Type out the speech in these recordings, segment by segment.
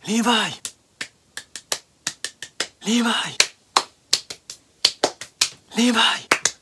Levi! Levi! Levi!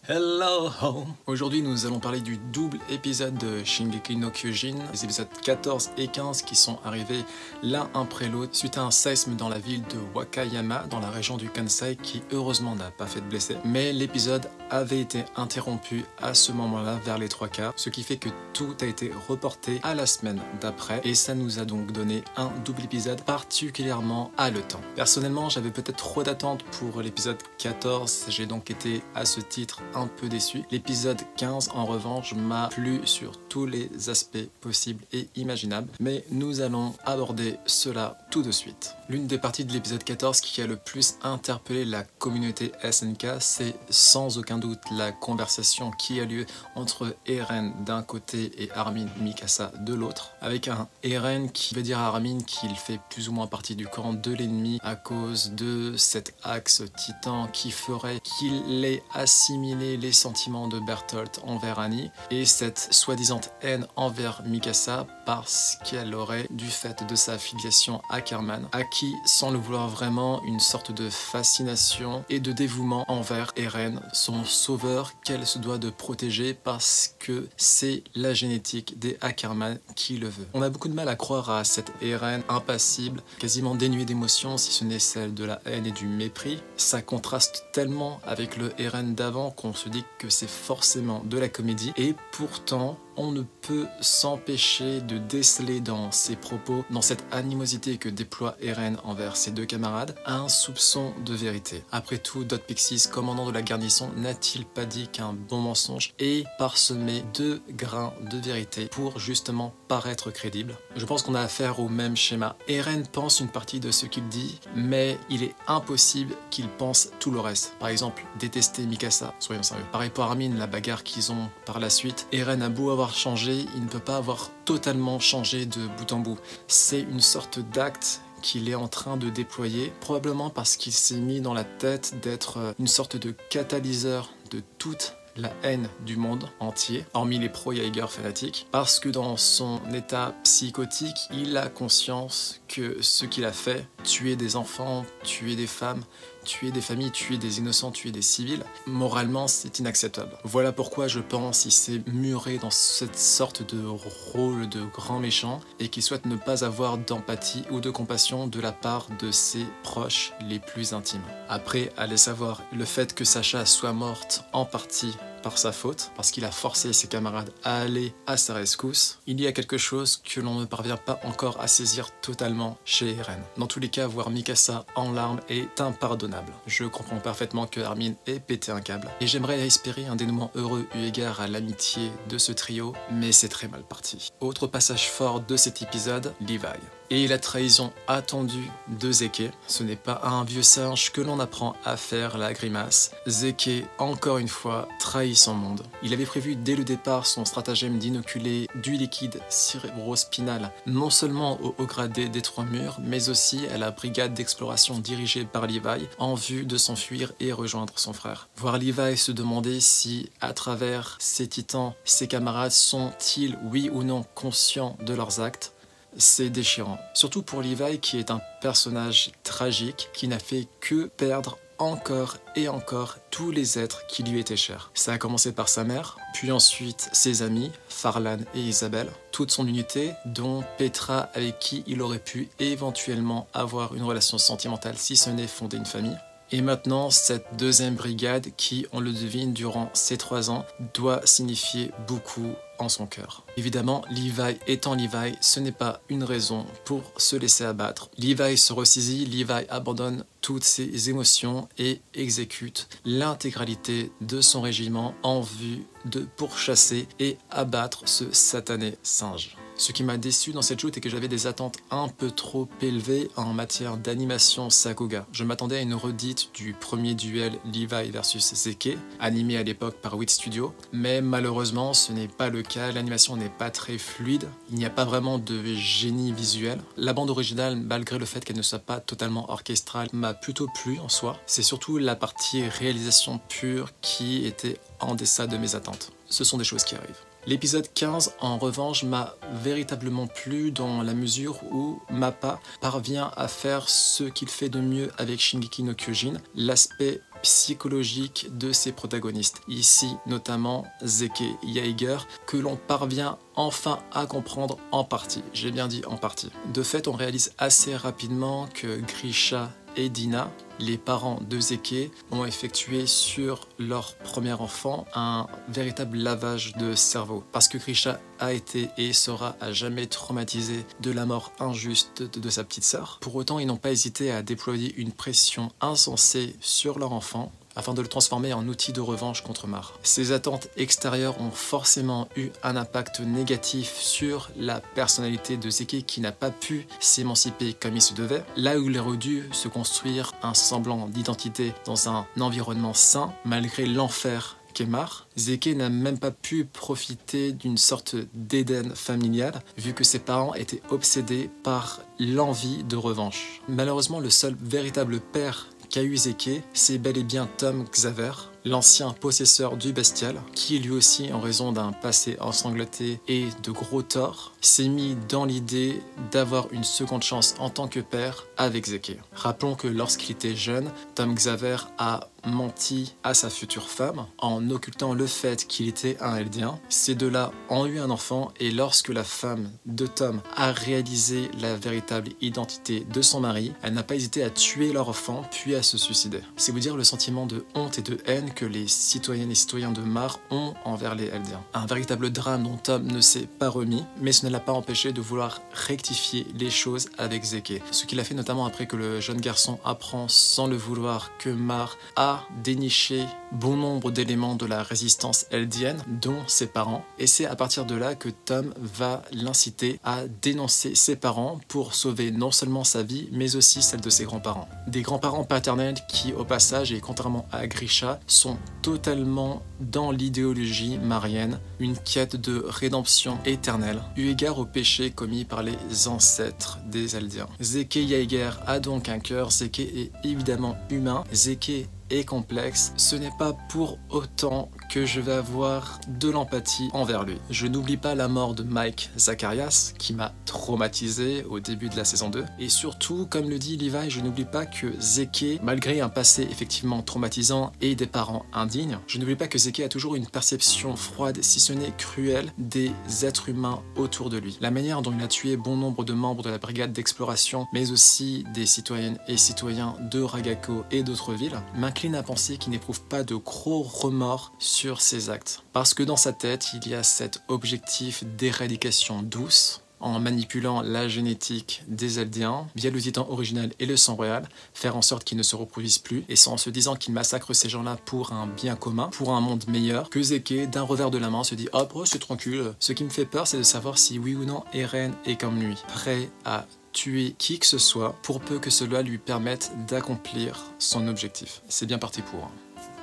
Hello home! Aujourd'hui nous allons parler du double épisode de Shingeki no Kyojin, les épisodes 14 et 15 qui sont arrivés l'un après l'autre suite à un séisme dans la ville de Wakayama dans la région du Kansai qui heureusement n'a pas fait de blessés. Mais l'épisode avait été interrompu à ce moment-là vers les 3/4, ce qui fait que tout a été reporté à la semaine d'après et ça nous a donc donné un double épisode particulièrement haletant. Personnellement j'avais peut-être trop d'attentes pour l'épisode 14, j'ai donc été à ce titre un peu déçu. L'épisode 15 en revanche m'a plu sur tous les aspects possibles et imaginables, mais nous allons aborder cela tout de suite. L'une des parties de l'épisode 14 qui a le plus interpellé la communauté SNK, c'est sans aucun doute la conversation qui a lieu entre Eren d'un côté et Armin Mikasa de l'autre, avec un Eren qui veut dire à Armin qu'il fait plus ou moins partie du camp de l'ennemi à cause de cet axe titan qui ferait qu'il ait assimilé les sentiments de Bertolt envers Annie et cette soi-disant haine envers Mikasa parce qu'elle aurait, du fait de sa filiation à Ackerman, acquis sans le vouloir vraiment une sorte de fascination et de dévouement envers Eren, son sauveur qu'elle se doit de protéger parce que c'est la génétique des Ackerman qui le veut. On a beaucoup de mal à croire à cette Eren impassible, quasiment dénuée d'émotions si ce n'est celle de la haine et du mépris. Ça contraste tellement avec le Eren d'avant qu'on se dit que c'est forcément de la comédie et pourtant on ne peut s'empêcher de déceler dans ses propos, dans cette animosité que déploie Eren envers ses deux camarades, un soupçon de vérité. Après tout, Dot Pixies, commandant de la garnison, n'a-t-il pas dit qu'un bon mensonge est parsemé de grains de vérité pour justement paraître crédible? Je pense qu'on a affaire au même schéma. Eren pense une partie de ce qu'il dit, mais il est impossible qu'il pense tout le reste. Par exemple, détester Mikasa, soyons sérieux. Pareil pour Armin, la bagarre qu'ils ont par la suite. Eren a beau avoir changé, il ne peut pas avoir totalement changé de bout en bout. C'est une sorte d'acte qu'il est en train de déployer, probablement parce qu'il s'est mis dans la tête d'être une sorte de catalyseur de toute la haine du monde entier, hormis les pro-Jaeger fanatiques, parce que dans son état psychotique, il a conscience que ce qu'il a fait, tuer des enfants, tuer des femmes, tuer des familles, tuer des innocents, tuer des civils, moralement c'est inacceptable. Voilà pourquoi je pense qu'il s'est muré dans cette sorte de rôle de grand méchant et qu'il souhaite ne pas avoir d'empathie ou de compassion de la part de ses proches les plus intimes. Après, allez savoir, le fait que Sacha soit morte en partie par sa faute, parce qu'il a forcé ses camarades à aller à sa rescousse, il y a quelque chose que l'on ne parvient pas encore à saisir totalement chez Eren. Dans tous les cas, voir Mikasa en larmes est impardonnable. Je comprends parfaitement que Armin ait pété un câble, et j'aimerais espérer un dénouement heureux eu égard à l'amitié de ce trio, mais c'est très mal parti. Autre passage fort de cet épisode, Levi. Et la trahison attendue de Zeke. Ce n'est pas à un vieux singe que l'on apprend à faire la grimace. Zeke, encore une fois, trahit son monde. Il avait prévu dès le départ son stratagème d'inoculer du liquide cérébrospinal non seulement au haut gradé des Trois Murs, mais aussi à la brigade d'exploration dirigée par Levi en vue de s'enfuir et rejoindre son frère. Voir Levi se demander si, à travers ces titans, ses camarades sont-ils, oui ou non, conscients de leurs actes, c'est déchirant. Surtout pour Levi qui est un personnage tragique qui n'a fait que perdre encore et encore tous les êtres qui lui étaient chers. Ça a commencé par sa mère, puis ensuite ses amis, Farlan et Isabelle, toute son unité, dont Petra avec qui il aurait pu éventuellement avoir une relation sentimentale si ce n'est fonder une famille. Et maintenant, cette deuxième brigade qui, on le devine, durant ces 3 ans, doit signifier beaucoup en son cœur. Évidemment, Levi étant Levi, ce n'est pas une raison pour se laisser abattre. Levi se ressaisit, Levi abandonne toutes ses émotions et exécute l'intégralité de son régiment en vue de pourchasser et abattre ce satané singe. Ce qui m'a déçu dans cette joute est que j'avais des attentes un peu trop élevées en matière d'animation Sakuga. Je m'attendais à une redite du premier duel Levi versus Zeke, animé à l'époque par Wit Studio, mais malheureusement ce n'est pas le cas, l'animation n'est pas très fluide, il n'y a pas vraiment de génie visuel. La bande originale, malgré le fait qu'elle ne soit pas totalement orchestrale, m'a plutôt plu en soi. C'est surtout la partie réalisation pure qui était en deçà de mes attentes. Ce sont des choses qui arrivent. L'épisode 15, en revanche, m'a véritablement plu dans la mesure où Mappa parvient à faire ce qu'il fait de mieux avec Shingeki no Kyojin, l'aspect psychologique de ses protagonistes. Ici, notamment Zeke Yaeger, que l'on parvient enfin à comprendre en partie. J'ai bien dit en partie. De fait, on réalise assez rapidement que Grisha et Dina, les parents de Zeke, ont effectué sur leur premier enfant un véritable lavage de cerveau. Parce que Grisha a été et sera à jamais traumatisé de la mort injuste de sa petite sœur. Pour autant, ils n'ont pas hésité à déployer une pression insensée sur leur enfant afin de le transformer en outil de revanche contre Mar. Ces attentes extérieures ont forcément eu un impact négatif sur la personnalité de Zeke qui n'a pas pu s'émanciper comme il se devait, là où il aurait dû se construire un semblant d'identité dans un environnement sain, malgré l'enfer qu'est Mar. Zeke n'a même pas pu profiter d'une sorte d'Éden familial, vu que ses parents étaient obsédés par l'envie de revanche. Malheureusement, le seul véritable père qu'a eu Zeke, c'est bel et bien Tom Xaver, l'ancien possesseur du bestial, qui lui aussi, en raison d'un passé ensanglanté et de gros torts, s'est mis dans l'idée d'avoir une seconde chance en tant que père avec Zeke. Rappelons que lorsqu'il était jeune, Tom Xaver a menti à sa future femme en occultant le fait qu'il était un Eldien. Ces deux-là ont eu un enfant et lorsque la femme de Tom a réalisé la véritable identité de son mari, elle n'a pas hésité à tuer leur enfant puis à se suicider. C'est vous dire le sentiment de honte et de haine que les citoyennes et citoyens de Mar ont envers les Eldiens. Un véritable drame dont Tom ne s'est pas remis, mais ce ne l'a pas empêché de vouloir rectifier les choses avec Zeke. Ce qu'il a fait notamment après que le jeune garçon apprend sans le vouloir que Mar a déniché bon nombre d'éléments de la résistance eldienne, dont ses parents. Et c'est à partir de là que Tom va l'inciter à dénoncer ses parents pour sauver non seulement sa vie, mais aussi celle de ses grands-parents. Des grands-parents paternels qui, au passage, et contrairement à Grisha, sont totalement dans l'idéologie marienne, une quête de rédemption éternelle, eu égard aux péchés commis par les ancêtres des Eldiens. Zeke Yaeger a donc un cœur, Zeke est évidemment humain, Zeke est complexe, ce n'est pas pour autant que je vais avoir de l'empathie envers lui. Je n'oublie pas la mort de Mike Zacharias, qui m'a traumatisé au début de la saison 2, et surtout, comme le dit Levi, je n'oublie pas que Zeke, malgré un passé effectivement traumatisant et des parents indignes, je n'oublie pas que Zeke a toujours une perception froide, si ce n'est cruelle, des êtres humains autour de lui. La manière dont il a tué bon nombre de membres de la brigade d'exploration, mais aussi des citoyennes et citoyens de Ragako et d'autres villes, m'incline à penser qu'il n'éprouve pas de gros remords sur ses actes. Parce que dans sa tête, il y a cet objectif d'éradication douce, en manipulant la génétique des Eldiens via le titan original et le sang royal, faire en sorte qu'ils ne se reproduisent plus, et en se disant qu'il massacre ces gens-là pour un bien commun, pour un monde meilleur, que Zeke, d'un revers de la main, se dit « Hop, oh, c'est tranquille ». Ce qui me fait peur, c'est de savoir si oui ou non Eren est comme lui, prêt à tuer qui que ce soit pour peu que cela lui permette d'accomplir son objectif. C'est bien parti pour.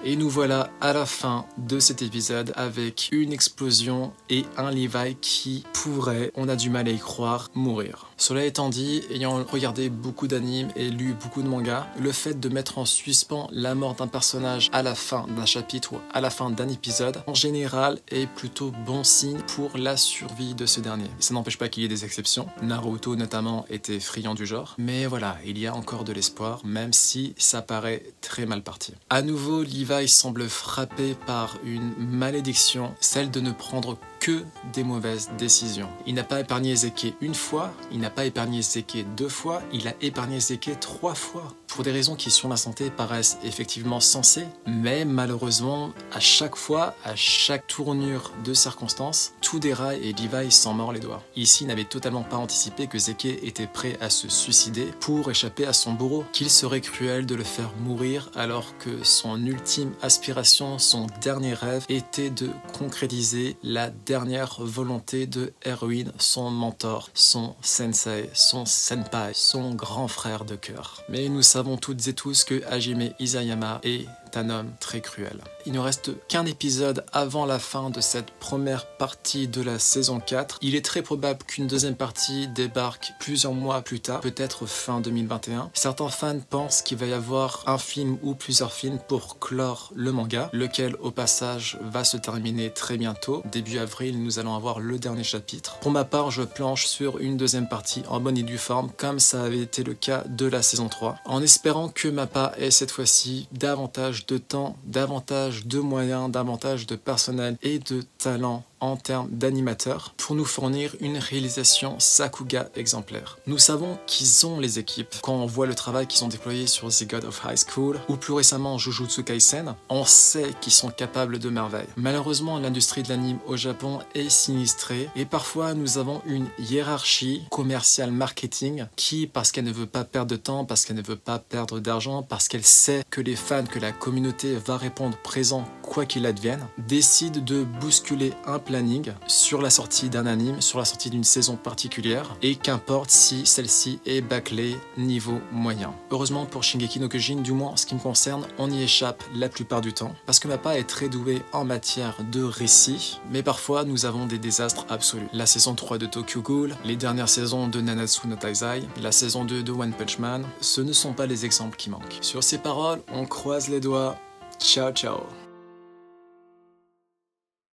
Et nous voilà à la fin de cet épisode avec une explosion et un Levi qui pourrait, on a du mal à y croire, mourir. Cela étant dit, ayant regardé beaucoup d'animes et lu beaucoup de mangas, le fait de mettre en suspens la mort d'un personnage à la fin d'un chapitre ou à la fin d'un épisode, en général, est plutôt bon signe pour la survie de ce dernier. Et ça n'empêche pas qu'il y ait des exceptions. Naruto notamment était friand du genre. Mais voilà, il y a encore de l'espoir, même si ça paraît très mal parti. À nouveau, Levi semble frappé par une malédiction, celle de ne prendre que des mauvaises décisions. Il n'a pas épargné Zeke une fois, il n'a pas épargné Zeke deux fois, il a épargné Zeke 3 fois. Pour des raisons qui sur l'instant T paraissent effectivement sensées, mais malheureusement, à chaque fois, à chaque tournure de circonstances, tout déraille et Levi s'en mord les doigts. Ici, il n'avait totalement pas anticipé que Zeke était prêt à se suicider pour échapper à son bourreau, qu'il serait cruel de le faire mourir alors que son ultime aspiration, son dernier rêve était de concrétiser la dernière volonté de Erwin, son mentor, son sensei, son senpai, son grand frère de cœur. Mais nous savons toutes et tous que Hajime Isayama est un homme très cruel. Il ne reste qu'un épisode avant la fin de cette première partie de la saison 4. Il est très probable qu'une deuxième partie débarque plusieurs mois plus tard, peut-être fin 2021. Certains fans pensent qu'il va y avoir un film ou plusieurs films pour clore le manga, lequel au passage va se terminer très bientôt. Début avril, nous allons avoir le dernier chapitre. Pour ma part, je planche sur une deuxième partie en bonne et due forme, comme ça avait été le cas de la saison 3, en espérant que MAPPA ait cette fois-ci davantage de temps, davantage de moyens, davantage de personnel et de talent en termes d'animateurs pour nous fournir une réalisation Sakuga exemplaire. Nous savons qu'ils ont les équipes. Quand on voit le travail qu'ils ont déployé sur The God of High School ou plus récemment Jujutsu Kaisen, on sait qu'ils sont capables de merveilles. Malheureusement, l'industrie de l'anime au Japon est sinistrée et parfois nous avons une hiérarchie commerciale marketing qui, parce qu'elle ne veut pas perdre de temps, parce qu'elle ne veut pas perdre d'argent, parce qu'elle sait que les fans, que la communauté va répondre présent quoi qu'il advienne, décide de bousculer un planning sur la sortie d'un anime, sur la sortie d'une saison particulière, et qu'importe si celle-ci est bâclée niveau moyen. Heureusement pour Shingeki no Kyojin, du moins en ce qui me concerne, on y échappe la plupart du temps, parce que MAPPA est très doué en matière de récit, mais parfois nous avons des désastres absolus. La saison 3 de Tokyo Ghoul, les dernières saisons de Nanatsu no Taizai, la saison 2 de One Punch Man, ce ne sont pas les exemples qui manquent. Sur ces paroles, on croise les doigts. Ciao ciao.